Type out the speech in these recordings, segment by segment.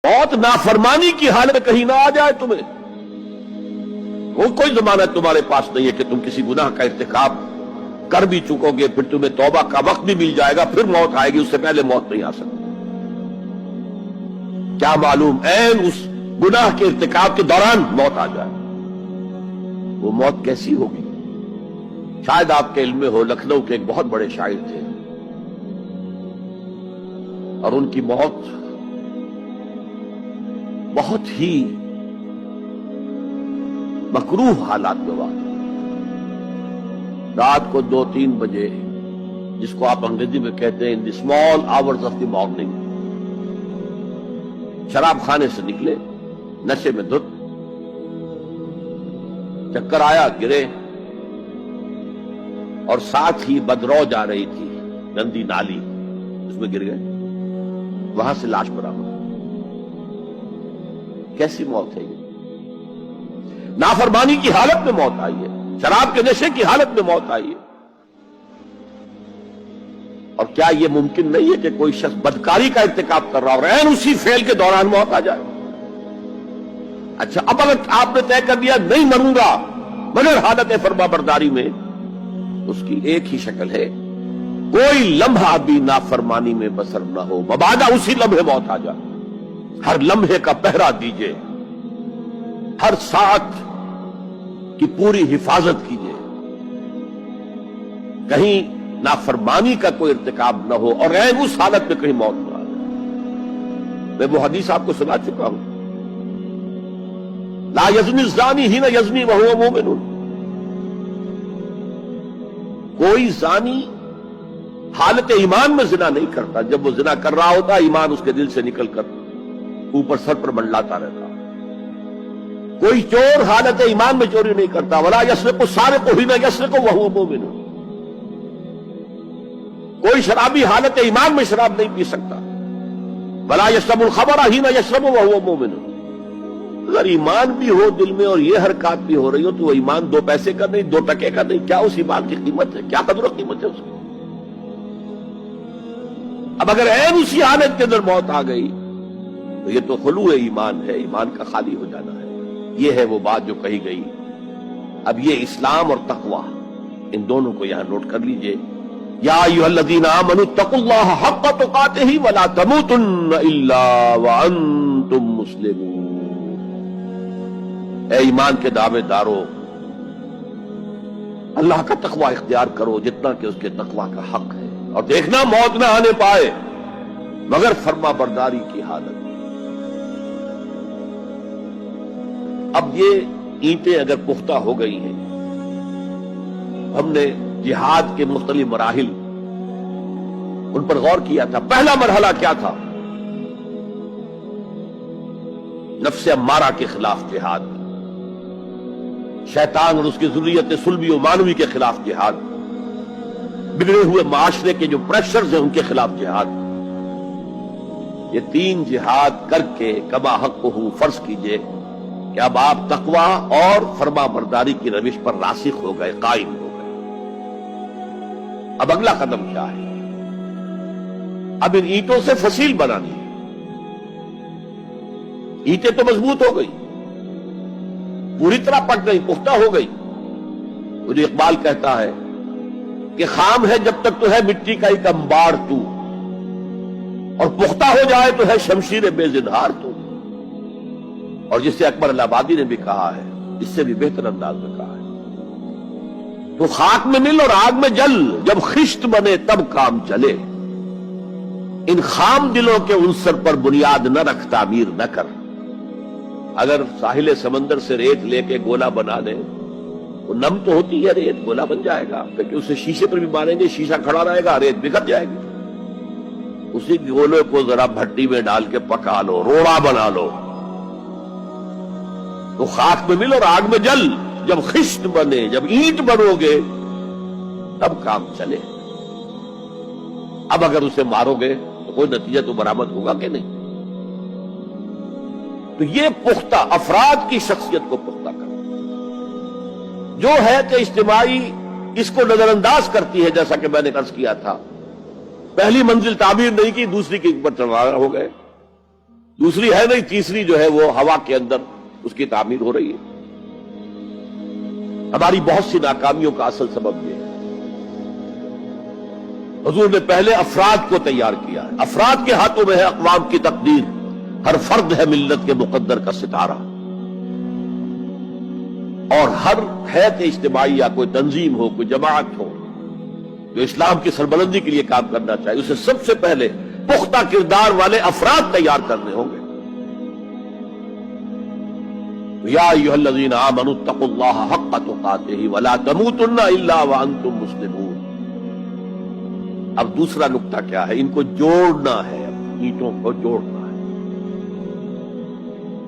موت نافرمانی کی حالت میں کہیں نہ آ جائے تمہیں، وہ کوئی ضمانت تمہارے پاس نہیں ہے کہ تم کسی گناہ کا ارتکاب کر بھی چکو گے، پھر تمہیں توبہ کا وقت بھی مل جائے گا، پھر موت آئے گی، اس سے پہلے موت نہیں آ سکتی۔ کیا معلوم عین اس گناہ کے ارتکاب کے دوران موت آ جائے، وہ موت کیسی ہوگی؟ شاید آپ کے علم میں ہو، لکھنؤ کے ایک بہت بڑے شاعر تھے اور ان کی موت بہت ہی مکروہ حالات میں واقع، رات کو 2-3 بجے، جس کو آپ انگریزی میں کہتے ہیں in the small hours of the morning, شراب خانے سے نکلے، نشے میں دھت، چکر آیا، گرے، اور ساتھ ہی بدرو جا رہی تھی گندی نالی، اس میں گر گئے، وہاں سے لاش برآمد۔ کیسی موت ہے یہ؟ نافرمانی کی حالت میں موت آئی ہے، شراب کے نشے کی حالت میں موت آئی ہے۔ اور کیا یہ ممکن نہیں ہے کہ کوئی شخص بدکاری کا ارتکاب کر رہا اور عین اسی فعل کے دوران موت آ جائے؟ اچھا، اب اگر آپ نے طے کر دیا نہیں مروں گا مگر حالت فرما برداری میں، اس کی ایک ہی شکل ہے، کوئی لمحہ بھی نافرمانی میں بسر نہ ہو، مبادا اسی لمحے موت آ جائے۔ ہر لمحے کا پہرا دیجئے، ہر ساتھ کی پوری حفاظت کیجئے، کہیں نافرمانی کا کوئی ارتکاب نہ ہو اور عین اس حالت میں کہیں موت نہ آئے۔ میں وہ حدیث آپ کو سنا چکا ہوں، لا یزنی الزانی حین یزنی وہو مومن، کوئی زانی حالت ایمان میں زنا نہیں کرتا، جب وہ زنا کر رہا ہوتا ایمان اس کے دل سے نکل کر اوپر سر پر منڈلاتا رہتا۔ کوئی چور حالت ایمان میں چوری نہیں کرتا، ولا یسرق السارق حین یسرق وہو مومن، کوئی شرابی حالت ایمان میں شراب نہیں پی سکتا، ولا یشرب الخمر حین یشرب وہو مومن۔ اگر ایمان بھی ہو دل میں اور یہ حرکات بھی ہو رہی ہو تو وہ ایمان 2 پیسے کا نہیں، 2 ٹکے کا نہیں، کیا اس ایمان کی قیمت ہے؟ کیا قدر و قیمت ہے اس کی؟ اب اگر عین اسی حالت کے اندر موت آ گئی تو یہ تو خلوع ایمان ہے، ایمان کا خالی ہو جانا ہے۔ یہ ہے وہ بات جو کہی گئی۔ اب یہ اسلام اور تقوی، ان دونوں کو یہاں نوٹ کر لیجئے۔ یا ایھا الذین آمنوا اتقوا اللہ حق تقاتہ ولا تموتن الا وانتم مسلمون۔ اے ایمان کے دعوے دارو، اللہ کا تقوی اختیار کرو جتنا کہ اس کے تقوی کا حق ہے، اور دیکھنا موت نہ آنے پائے مگر فرما برداری کی حالت۔ اب یہ اینٹیں اگر پختہ ہو گئی ہیں، ہم نے جہاد کے مختلف مراحل ان پر غور کیا تھا۔ پہلا مرحلہ کیا تھا؟ نفس امارہ کے خلاف جہاد، شیطان اور اس کی ذریت صلبی و مانوی کے خلاف جہاد، بگڑے ہوئے معاشرے کے جو پریشرز ہیں ان کے خلاف جہاد۔ یہ 3 جہاد کر کے کما حقہ فرض کیجئے کہ اب آپ تقوی اور فرما برداری کی روش پر راسخ ہو گئے، قائم ہو گئے۔ اب اگلا قدم کیا ہے؟ اب ان اینٹوں سے فصیل بنانی ہے۔ اینٹیں تو مضبوط ہو گئی، پوری طرح پک گئی، پختہ ہو گئی۔ مجھے اقبال کہتا ہے کہ خام ہے جب تک تو ہے مٹی کا ایک انبار تو، اور پختہ ہو جائے تو ہے شمشیر بے زنہار تو۔ اور جسے اکبر الہ آبادی نے بھی کہا ہے، اس سے بھی بہتر انداز میں کہا ہے، تو خاک میں مل اور آگ میں جل، جب خشت بنے تب کام چلے، ان خام دلوں کے عنصر پر بنیاد نہ رکھ، تعمیر نہ کر۔ اگر ساحل سمندر سے ریت لے کے گولا بنا دیں، وہ نم تو ہوتی ہے ریت، گولا بن جائے گا، کیونکہ اسے شیشے پر بھی ماریں گے، شیشہ کھڑا رہے گا، ریت بکھر جائے گی۔ اسی گولے کو ذرا بھٹی میں ڈال کے پکا لو، روڑا بنا لو، تو خاک میں مل اور آگ میں جل، جب خشت بنے، جب اینٹ بنو گے تب کام چلے۔ اب اگر اسے مارو گے تو کوئی نتیجہ تو برآمد ہوگا کہ نہیں؟ تو یہ پختہ افراد کی شخصیت کو پختہ کرنا جو ہے کہ اجتماعی اس کو نظر انداز کرتی ہے، جیسا کہ میں نے عرض کیا تھا، پہلی منزل تعبیر نہیں کی، دوسری کے اوپر چڑھا ہو گئے، دوسری ہے نہیں، تیسری جو ہے وہ ہوا کے اندر اس کی تعمیر ہو رہی ہے۔ ہماری بہت سی ناکامیوں کا اصل سبب یہ ہے۔ حضور نے پہلے افراد کو تیار کیا ہے، افراد کے ہاتھوں میں ہے اقوام کی تقدیر، ہر فرد ہے ملت کے مقدر کا ستارہ، اور ہر حیث اجتماعی یا کوئی تنظیم ہو، کوئی جماعت ہو جو اسلام کی سربلندی کے لیے کام کرنا چاہیے، اسے سب سے پہلے پختہ کردار والے افراد تیار کرنے ہوں گے۔ یا ایھا الذین آمنوا اتقوا اللہ حق تقاتہ ولا تموتن الا وانتم مسلمون۔ اب دوسرا نقطہ کیا ہے؟ ان کو جوڑنا ہے، اینٹوں کو جوڑنا ہے۔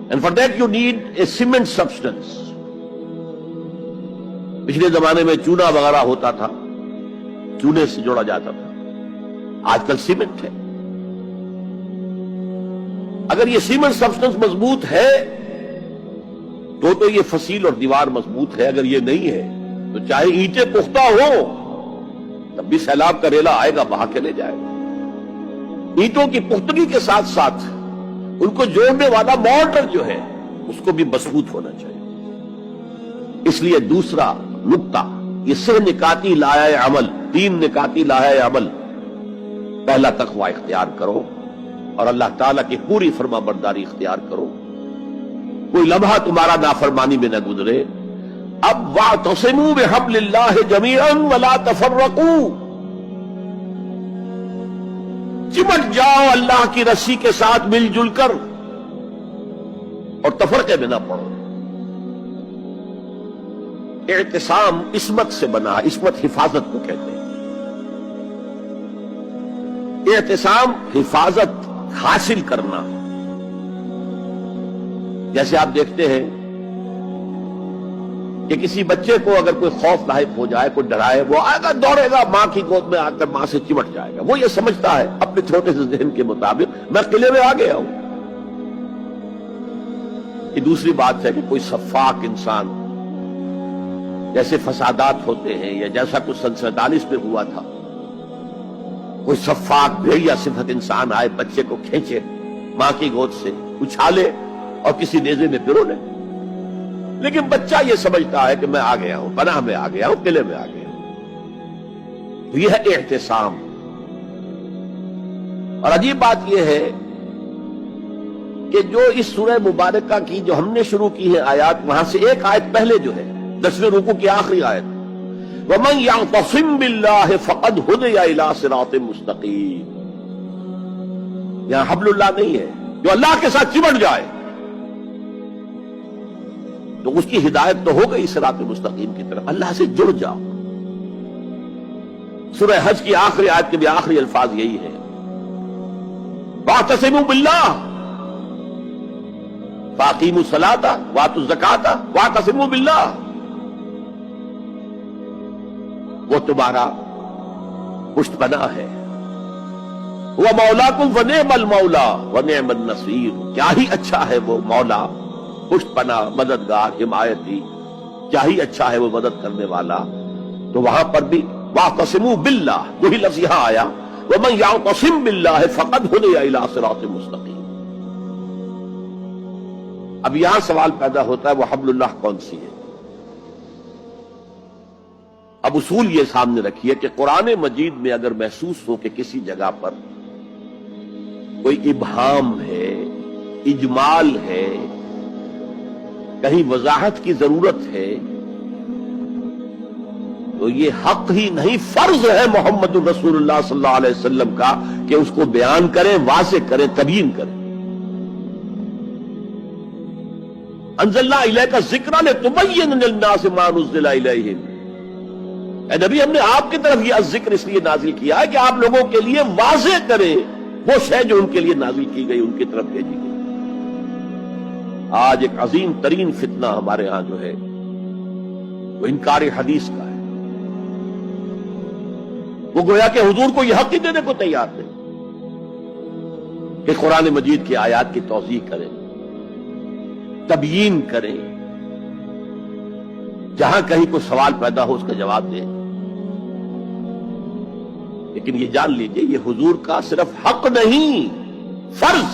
And for that you need a cement substance۔ پچھلے زمانے میں چونا وغیرہ ہوتا تھا، چونے سے جوڑا جاتا تھا، آج کل سیمنٹ ہے۔ اگر یہ سیمنٹ سبسٹنس مضبوط ہے تو یہ فصیل اور دیوار مضبوط ہے، اگر یہ نہیں ہے تو چاہے اینٹیں پختہ ہو تب بھی سیلاب کا ریلا آئے گا، بہا کے لے جائے گا۔ اینٹوں کی پختگی کے ساتھ ساتھ ان کو جوڑنے والا مورٹر جو ہے اس کو بھی مضبوط ہونا چاہیے۔ اس لیے دوسرا نقطہ، یہ سہ نکاتی لایہ عمل، 3 نکاتی لایہ عمل۔ پہلا تقوی اختیار کرو اور اللہ تعالیٰ کی پوری فرما برداری اختیار کرو، کوئی لمحہ تمہارا نافرمانی میں نہ گزرے۔ اب وَاعْتَصِمُوا بِحَبْلِ اللَّهِ جَمِيعًا وَلَا تَفَرَّقُوا، چمٹ جاؤ اللہ کی رسی کے ساتھ مل جل کر اور تفرقے میں نہ پڑو۔ اعتصام عصمت سے بنا، عصمت حفاظت کو کہتے ہیں۔ اعتصام حفاظت حاصل کرنا۔ جیسے آپ دیکھتے ہیں کہ کسی بچے کو اگر کوئی خوف لاحق ہو جائے، کوئی ڈرائے، وہ آئے گا، دوڑے گا، ماں کی گود میں آ کر ماں سے چمٹ جائے گا۔ وہ یہ سمجھتا ہے اپنے چھوٹے سے ذہن کے مطابق میں قلعے میں آ گیا ہوں۔ یہ دوسری بات ہے کہ کوئی شفاق انسان، جیسے فسادات ہوتے ہیں یا جیسا کچھ سن 47 میں ہوا تھا، کوئی شفاق بھیڑیا صفت انسان آئے، بچے کو کھینچے ماں کی گود سے، اچھالے اور کسی نیزے میں پرو لے۔ لیکن بچہ یہ سمجھتا ہے کہ میں آ گیا ہوں، پناہ میں آ گیا ہوں، قلعے میں آ گیا ہوں۔ یہ ہے اعتصام۔ اور عجیب بات یہ ہے کہ جو اس سورہ مبارکہ کی جو ہم نے شروع کی ہے آیات، وہاں سے ایک آیت پہلے جو ہے 10ویں رکوع کی آخری آیت، وَمَنْ يَعْتَصِمْ بِاللَّهِ فَقَدْ هُدِيَ إِلَىٰ صِرَاطٍ مُسْتَقِيمٍ۔ یہاں حبل اللہ نہیں ہے، جو اللہ کے ساتھ چمٹ جائے تو اس کی ہدایت تو ہو گئی صراط مستقیم کی طرف، اللہ سے جڑ جاؤ۔ سورہ حج کی آخری آیت کے بھی آخری الفاظ یہی ہے، وَاعْتَصِمُوا بِاللَّهِ فَأَقِیمُوا الصَّلَاةَ وَآتُوا الزَّکَاةَ وَاعْتَصِمُوا بِاللَّهِ۔ وہ تمہارا پشت پناہ ہے، وہ مولاکم وَنِعْمَ الْمَوْلَى وَنِعْمَ النَّصِيرُ، کیا ہی اچھا ہے وہ مولا، پشت پناہ، مددگار، حمایتی، کیا ہی اچھا ہے وہ مدد کرنے والا۔ تو وہاں پر بھی وَاعْتَصِمُوا بِاللَّهِ، وہی لفظ یہاں آیا، وَمَنْ يَعْتَصِمْ بِاللَّهِ فَقَدْ هُدِيَ إِلَىٰ صِرَاطٍ مُسْتَقِيمٍ۔ اب یہاں سوال پیدا ہوتا ہے وہ حبل اللہ کون سی ہے؟ اب اصول یہ سامنے رکھیے کہ قرآن مجید میں اگر محسوس ہو کہ کسی جگہ پر کوئی ابہام ہے، اجمال ہے، کہیں وضاحت کی ضرورت ہے، تو یہ حق ہی نہیں فرض ہے محمد الرسول اللہ صلی اللہ علیہ وسلم کا کہ اس کو بیان کریں، واضح کریں، تبیین کریں۔ انزلنا الیک الذکر لتبین للناس ما نزل الیہم، اے نبی ہم نے آپ کی طرف یہ ذکر اس لیے نازل کیا ہے کہ آپ لوگوں کے لیے واضح کریں وہ شے جو ان کے لیے نازل کی گئی، ان کی طرف بھیجی گئی۔ آج ایک عظیم ترین فتنہ ہمارے ہاں جو ہے وہ انکار حدیث کا ہے۔ وہ گویا کہ حضور کو یہ حق ہی دینے کو تیار نہیں کہ قرآن مجید کی آیات کی توضیح کریں، تبیین کریں، جہاں کہیں کوئی سوال پیدا ہو اس کا جواب دیں۔ لیکن یہ جان لیجئے یہ حضور کا صرف حق نہیں، فرض